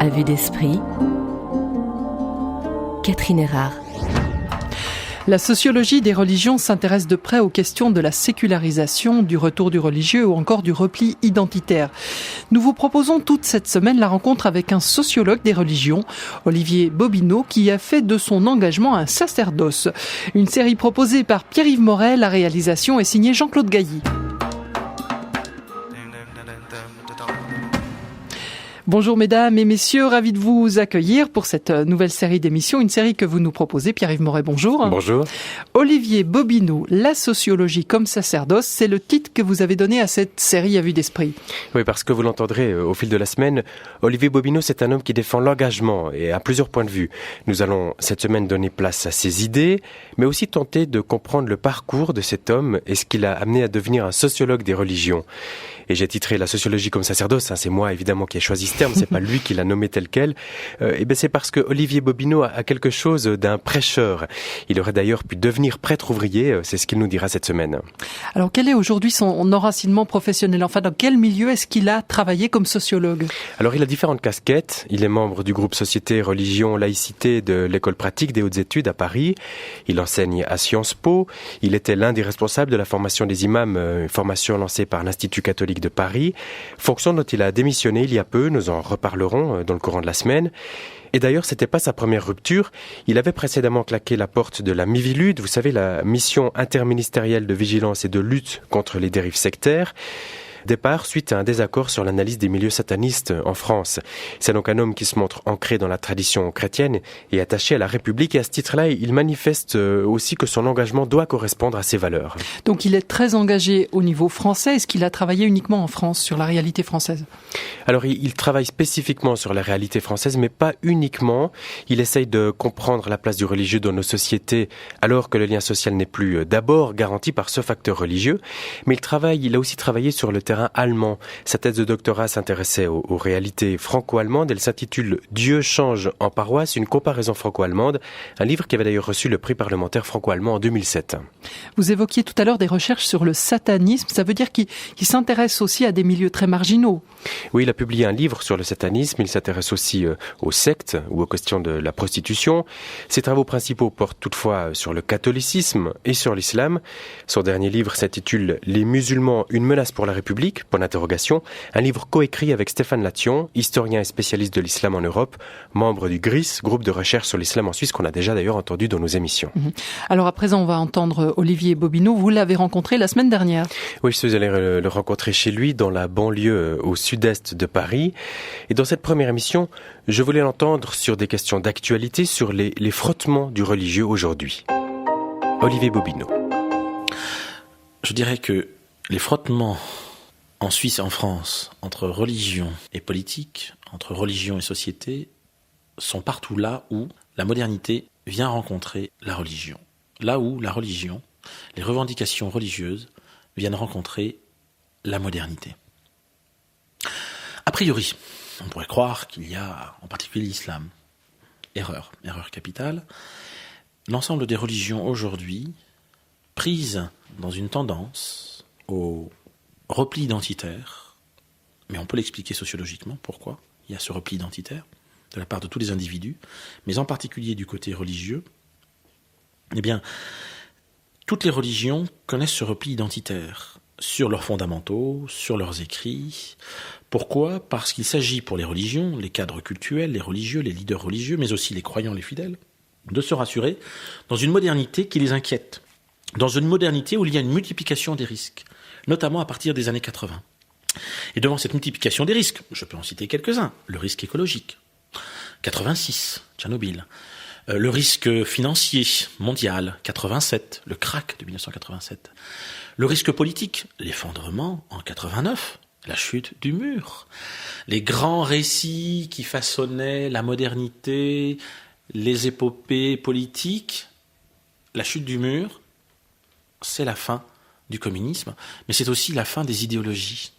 À vue d'esprit, Catherine Erard. La sociologie des religions s'intéresse de près aux questions de la sécularisation, du retour du religieux ou encore du repli identitaire. Nous vous proposons toute cette semaine la rencontre avec un sociologue des religions, Olivier Bobineau, qui a fait de son engagement un sacerdoce. Une série proposée par Pierre-Yves Moret, la réalisation est signée Jean-Claude Gailly. Bonjour mesdames et messieurs, ravi de vous accueillir pour cette nouvelle série d'émissions, une série que vous nous proposez. Pierre-Yves Moret, bonjour. Bonjour. Olivier Bobineau, la sociologie comme sacerdoce, c'est le titre que vous avez donné à cette série à vue d'esprit. Oui, parce que vous l'entendrez au fil de la semaine, Olivier Bobineau, c'est un homme qui défend l'engagement et à plusieurs points de vue. Nous allons cette semaine donner place à ses idées, mais aussi tenter de comprendre le parcours de cet homme et ce qui l'a amené à devenir un sociologue des religions. Et j'ai titré la sociologie comme sacerdoce, c'est moi évidemment qui ai choisi ce terme, c'est pas lui qui l'a nommé tel quel. Et ben c'est parce que Olivier Bobineau a quelque chose d'un prêcheur. Il aurait d'ailleurs pu devenir prêtre ouvrier, c'est ce qu'il nous dira cette semaine. Alors quel est aujourd'hui son enracinement professionnel? Enfin, dans quel milieu est-ce qu'il a travaillé comme sociologue? Alors il a différentes casquettes. Il est membre du groupe Société, Religion, Laïcité de l'École pratique des hautes études à Paris. Il enseigne à Sciences Po. Il était l'un des responsables de la formation des imams, une formation lancée par l'Institut catholique de Paris, fonction dont il a démissionné il y a peu, nous en reparlerons dans le courant de la semaine. Et d'ailleurs, c'était pas sa première rupture. Il avait précédemment claqué la porte de la Mivilude, vous savez, la mission interministérielle de vigilance et de lutte contre les dérives sectaires. Départ suite à un désaccord sur l'analyse des milieux satanistes en France. C'est donc un homme qui se montre ancré dans la tradition chrétienne et attaché à la République. Et à ce titre-là, il manifeste aussi que son engagement doit correspondre à ses valeurs. Donc il est très engagé au niveau français. Est-ce qu'il a travaillé uniquement en France, sur la réalité française? Alors il travaille spécifiquement sur la réalité française, mais pas uniquement. Il essaye de comprendre la place du religieux dans nos sociétés, alors que le lien social n'est plus d'abord garanti par ce facteur religieux. Mais il a aussi travaillé sur le terrain allemand. Sa thèse de doctorat s'intéressait aux réalités franco-allemandes. Elle s'intitule « Dieu change en paroisse, une comparaison franco-allemande », un livre qui avait d'ailleurs reçu le prix parlementaire franco-allemand en 2007. Vous évoquiez tout à l'heure des recherches sur le satanisme. Ça veut dire qu'il s'intéresse aussi à des milieux très marginaux. Oui, il a publié un livre sur le satanisme. Il s'intéresse aussi aux sectes ou aux questions de la prostitution. Ses travaux principaux portent toutefois sur le catholicisme et sur l'islam. Son dernier livre s'intitule « Les musulmans, une menace pour la République », point d'interrogation, un livre coécrit avec Stéphane Lathion, historien et spécialiste de l'islam en Europe, membre du GRIS, groupe de recherche sur l'islam en Suisse, qu'on a déjà d'ailleurs entendu dans nos émissions. Alors à présent, on va entendre Olivier Bobineau. Vous l'avez rencontré la semaine dernière. Oui, je suis allé le rencontrer chez lui, dans la banlieue au sud-est de Paris. Et dans cette première émission, je voulais l'entendre sur des questions d'actualité, sur les frottements du religieux aujourd'hui. Olivier Bobineau. Je dirais que les frottements en Suisse et en France, entre religion et politique, entre religion et société, sont partout là où la modernité vient rencontrer la religion. Là où la religion, les revendications religieuses viennent rencontrer la modernité. A priori, on pourrait croire qu'il y a en particulier l'islam. Erreur capitale. L'ensemble des religions aujourd'hui, prises dans une tendance au repli identitaire, mais on peut l'expliquer sociologiquement, pourquoi il y a ce repli identitaire de la part de tous les individus, mais en particulier du côté religieux. Eh bien, toutes les religions connaissent ce repli identitaire sur leurs fondamentaux, sur leurs écrits. Pourquoi ? Parce qu'il s'agit pour les religions, les cadres cultuels, les religieux, les leaders religieux, mais aussi les croyants, les fidèles, de se rassurer dans une modernité qui les inquiète, dans une modernité où il y a une multiplication des risques, notamment à partir des années 80. Et devant cette multiplication des risques, je peux en citer quelques-uns. Le risque écologique, 86, Tchernobyl. Le risque financier mondial, 87, le krach de 1987. Le risque politique, l'effondrement en 89, la chute du mur. Les grands récits qui façonnaient la modernité, les épopées politiques, la chute du mur, c'est la fin du communisme, mais c'est aussi la fin des idéologies.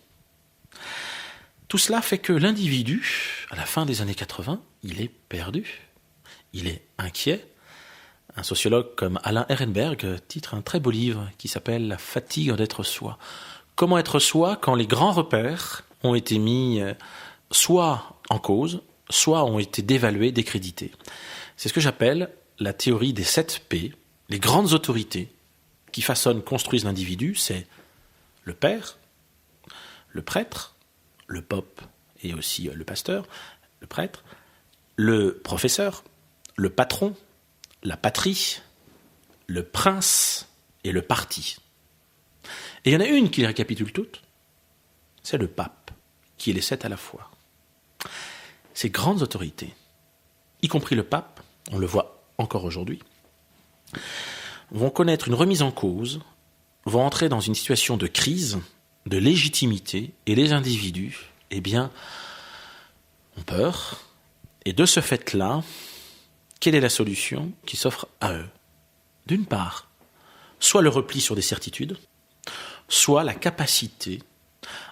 Tout cela fait que l'individu, à la fin des années 80, il est perdu, il est inquiet. Un sociologue comme Alain Ehrenberg titre un très beau livre qui s'appelle « La fatigue d'être soi ». Comment être soi quand les grands repères ont été mis soit en cause, soit ont été dévaluées, décréditées. C'est ce que j'appelle la théorie des 7 P, les grandes autorités qui façonnent, construisent l'individu, c'est le père, le prêtre, le pope et aussi le pasteur, le prêtre, le professeur, le patron, la patrie, le prince et le parti. Et il y en a une qui les récapitule toutes, c'est le pape, qui est les 7 à la fois. Ces grandes autorités, y compris le pape, on le voit encore aujourd'hui, vont connaître une remise en cause, vont entrer dans une situation de crise, de légitimité, et les individus, ont peur. Et de ce fait-là, quelle est la solution qui s'offre à eux ? D'une part, soit le repli sur des certitudes, soit la capacité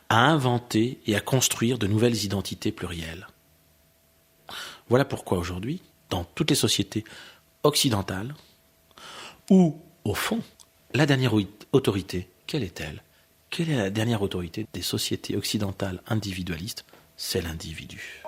à inventer et à construire de nouvelles identités plurielles. Voilà pourquoi aujourd'hui, dans toutes les sociétés occidentales, où, au fond, la dernière autorité, quelle est-elle ? Quelle est la dernière autorité des sociétés occidentales individualistes ? C'est l'individu.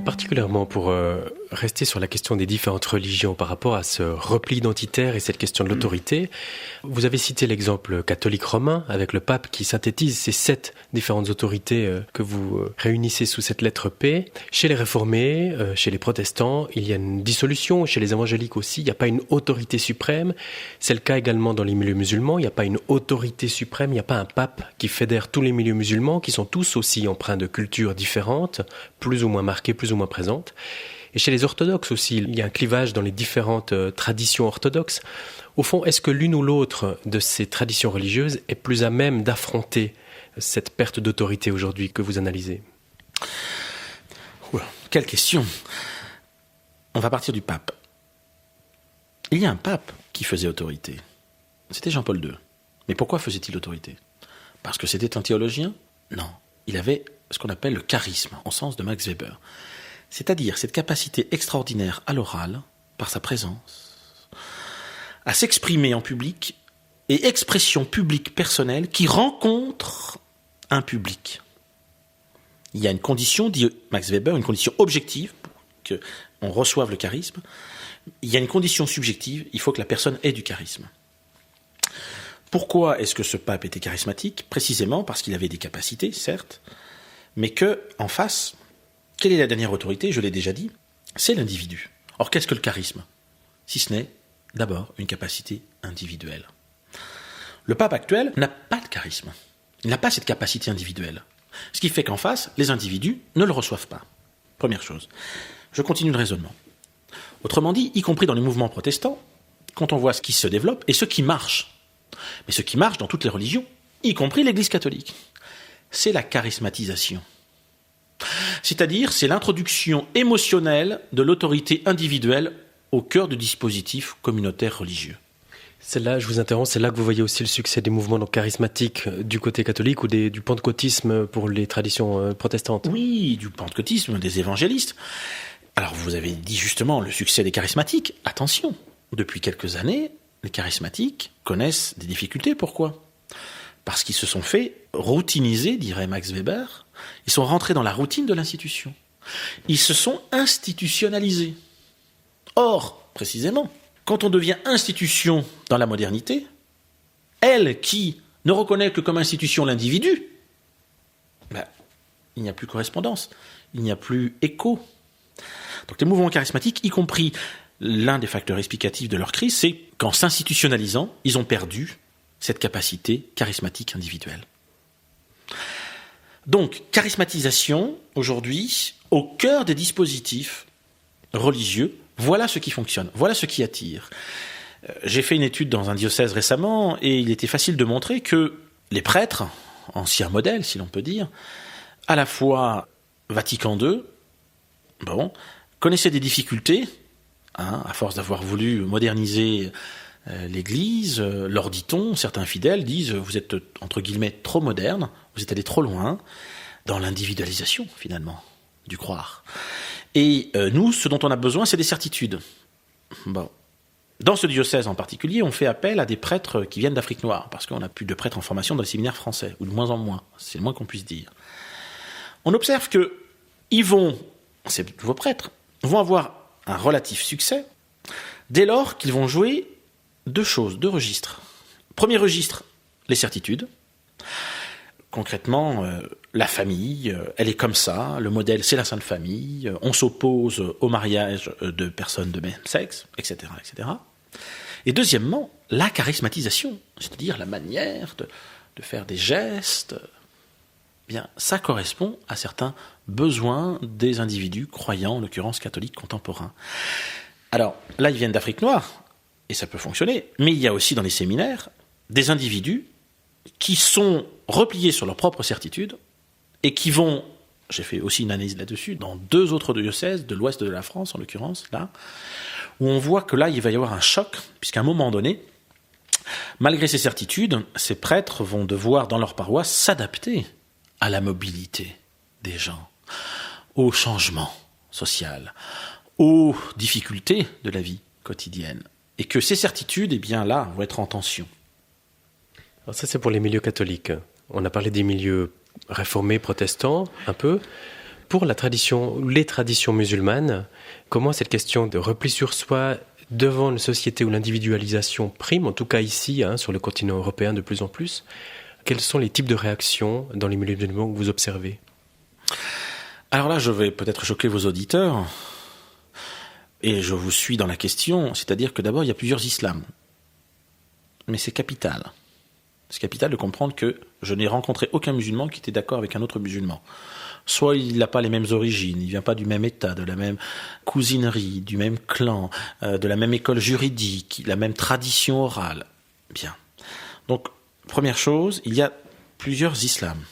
Particulièrement pour rester sur la question des différentes religions par rapport à ce repli identitaire et cette question de l'autorité, vous avez cité l'exemple catholique romain avec le pape qui synthétise ces 7 différentes autorités que vous réunissez sous cette lettre P. Chez les réformés, chez les protestants, il y a une dissolution, chez les évangéliques aussi, il n'y a pas une autorité suprême. C'est le cas également dans les milieux musulmans, il n'y a pas une autorité suprême, il n'y a pas un pape qui fédère tous les milieux musulmans qui sont tous aussi empreints de cultures différentes, plus ou moins marquées, plus ou moins présentes. Et chez les orthodoxes aussi, il y a un clivage dans les différentes traditions orthodoxes. Au fond, est-ce que l'une ou l'autre de ces traditions religieuses est plus à même d'affronter cette perte d'autorité aujourd'hui que vous analysez ? Quelle question ! On va partir du pape. Il y a un pape qui faisait autorité. C'était Jean-Paul II. Mais pourquoi faisait-il autorité ? Parce que c'était un théologien ? Non. Il avait ce qu'on appelle le charisme, en sens de Max Weber. C'est-à-dire cette capacité extraordinaire à l'oral, par sa présence, à s'exprimer en public, et expression publique personnelle qui rencontre un public. Il y a une condition, dit Max Weber, une condition objective pour qu'on reçoive le charisme. Il y a une condition subjective, il faut que la personne ait du charisme. Pourquoi est-ce que ce pape était charismatique ? Précisément parce qu'il avait des capacités, certes, mais que, en face, quelle est la dernière autorité ? Je l'ai déjà dit, c'est l'individu. Or, qu'est-ce que le charisme ? Si ce n'est, d'abord, une capacité individuelle. Le pape actuel n'a pas de charisme. Il n'a pas cette capacité individuelle. Ce qui fait qu'en face, les individus ne le reçoivent pas. Première chose. Je continue le raisonnement. Autrement dit, y compris dans les mouvements protestants, quand on voit ce qui se développe et ce qui marche, mais ce qui marche dans toutes les religions, y compris l'Église catholique, c'est la charismatisation. C'est-à-dire, c'est l'introduction émotionnelle de l'autorité individuelle au cœur du dispositif communautaire religieux. C'est là, je vous interromps, c'est là que vous voyez aussi le succès des mouvements charismatiques du côté catholique ou du pentecôtisme pour les traditions protestantes. Oui, du pentecôtisme, des évangélistes. Alors vous avez dit justement le succès des charismatiques. Attention, depuis quelques années, les charismatiques connaissent des difficultés. Pourquoi ? Parce qu'ils se sont fait routiniser, dirait Max Weber. Ils sont rentrés dans la routine de l'institution. Ils se sont institutionnalisés. Or, précisément, quand on devient institution dans la modernité, elle qui ne reconnaît que comme institution l'individu, il n'y a plus correspondance, il n'y a plus écho. Donc les mouvements charismatiques, y compris l'un des facteurs explicatifs de leur crise, c'est qu'en s'institutionnalisant, ils ont perdu cette capacité charismatique individuelle. Donc, charismatisation, aujourd'hui, au cœur des dispositifs religieux, voilà ce qui fonctionne, voilà ce qui attire. J'ai fait une étude dans un diocèse récemment et il était facile de montrer que les prêtres, anciens modèles si l'on peut dire, à la fois Vatican II, connaissaient des difficultés, à force d'avoir voulu moderniser l'Église, leur dit-on, certains fidèles disent « vous êtes, entre guillemets, trop moderne, vous êtes allés trop loin dans l'individualisation, finalement, du croire. Et nous, ce dont on a besoin, c'est des certitudes. » Bon. Dans ce diocèse en particulier, on fait appel à des prêtres qui viennent d'Afrique noire, parce qu'on n'a plus de prêtres en formation dans les séminaires français, ou de moins en moins, c'est le moins qu'on puisse dire. On observe que ces nouveaux prêtres vont avoir un relatif succès dès lors qu'ils vont jouer deux registres. Premier registre, les certitudes. Concrètement, la famille, elle est comme ça, le modèle c'est la Sainte Famille, on s'oppose au mariage de personnes de même sexe, etc., etc. Et deuxièmement, la charismatisation, c'est-à-dire la manière de faire des gestes, bien, ça correspond à certains besoins des individus croyants, en l'occurrence catholiques contemporains. Alors, là, ils viennent d'Afrique noire, et ça peut fonctionner, mais il y a aussi dans les séminaires des individus qui sont repliés sur leurs propres certitudes et qui vont, j'ai fait aussi une analyse là-dessus, dans 2 autres diocèses de l'ouest de la France, en l'occurrence, là, où on voit que là, il va y avoir un choc, puisqu'à un moment donné, malgré ces certitudes, ces prêtres vont devoir, dans leur paroisse, s'adapter à la mobilité des gens, au changement social, aux difficultés de la vie quotidienne. Et que ces certitudes, eh bien là, vont être en tension. Alors ça, c'est pour les milieux catholiques. On a parlé des milieux réformés, protestants, un peu. Pour les traditions musulmanes, comment cette question de repli sur soi devant une société où l'individualisation prime, en tout cas ici, sur le continent européen de plus en plus, quels sont les types de réactions dans les milieux musulmans que vous observez ? Alors là, je vais peut-être choquer vos auditeurs, et je vous suis dans la question, c'est-à-dire que d'abord, il y a plusieurs islams. Mais c'est capital. C'est capital de comprendre que je n'ai rencontré aucun musulman qui était d'accord avec un autre musulman. Soit il n'a pas les mêmes origines, il ne vient pas du même état, de la même cousinerie, du même clan, de la même école juridique, la même tradition orale. Bien. Donc, première chose, il y a plusieurs islams.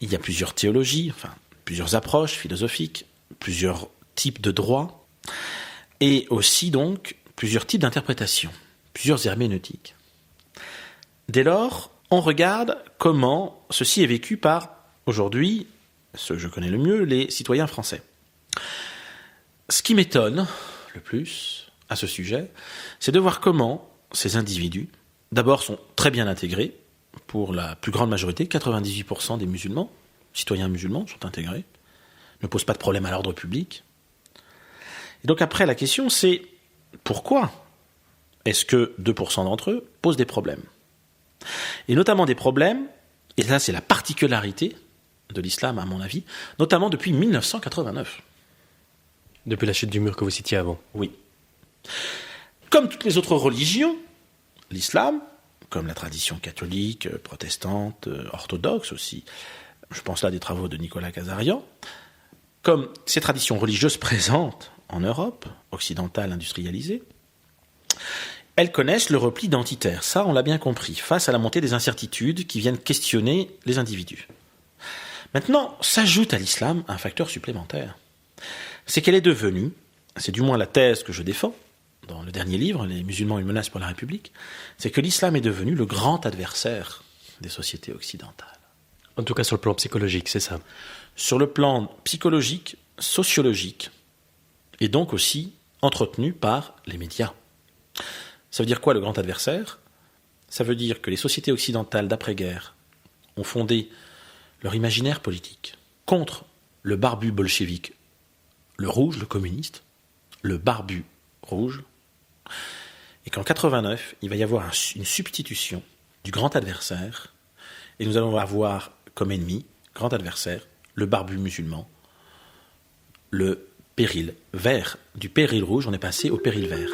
Il y a plusieurs théologies, plusieurs approches philosophiques, plusieurs types de droits, et aussi donc plusieurs types d'interprétations, plusieurs herméneutiques. Dès lors, on regarde comment ceci est vécu par, aujourd'hui, ce que je connais le mieux, les citoyens français. Ce qui m'étonne le plus à ce sujet, c'est de voir comment ces individus, d'abord, sont très bien intégrés, pour la plus grande majorité, 98% des musulmans, citoyens musulmans, sont intégrés, ne posent pas de problème à l'ordre public. Et donc après, la question, c'est pourquoi est-ce que 2% d'entre eux posent des problèmes ? Et notamment des problèmes, et là c'est la particularité de l'islam à mon avis, notamment depuis 1989. Depuis la chute du mur que vous citiez avant. Oui. Comme toutes les autres religions, l'islam, comme la tradition catholique, protestante, orthodoxe aussi, je pense là à des travaux de Nicolas Kazarian, comme ces traditions religieuses présentes en Europe, occidentale industrialisée, elles connaissent le repli identitaire, ça on l'a bien compris, face à la montée des incertitudes qui viennent questionner les individus. Maintenant, s'ajoute à l'islam un facteur supplémentaire. C'est qu'elle est devenue, c'est du moins la thèse que je défends, dans le dernier livre, Les musulmans, une menace pour la République, c'est que l'islam est devenu le grand adversaire des sociétés occidentales. En tout cas sur le plan psychologique, c'est ça. Sur le plan psychologique, sociologique, et donc aussi entretenu par les médias. Ça veut dire quoi, le grand adversaire ? Ça veut dire que les sociétés occidentales d'après-guerre ont fondé leur imaginaire politique contre le barbu bolchevique, le rouge, le communiste, le barbu rouge, et qu'en 89, il va y avoir une substitution du grand adversaire, et nous allons avoir comme ennemi, grand adversaire, le barbu musulman, le péril vert. Du péril rouge, on est passé au péril vert.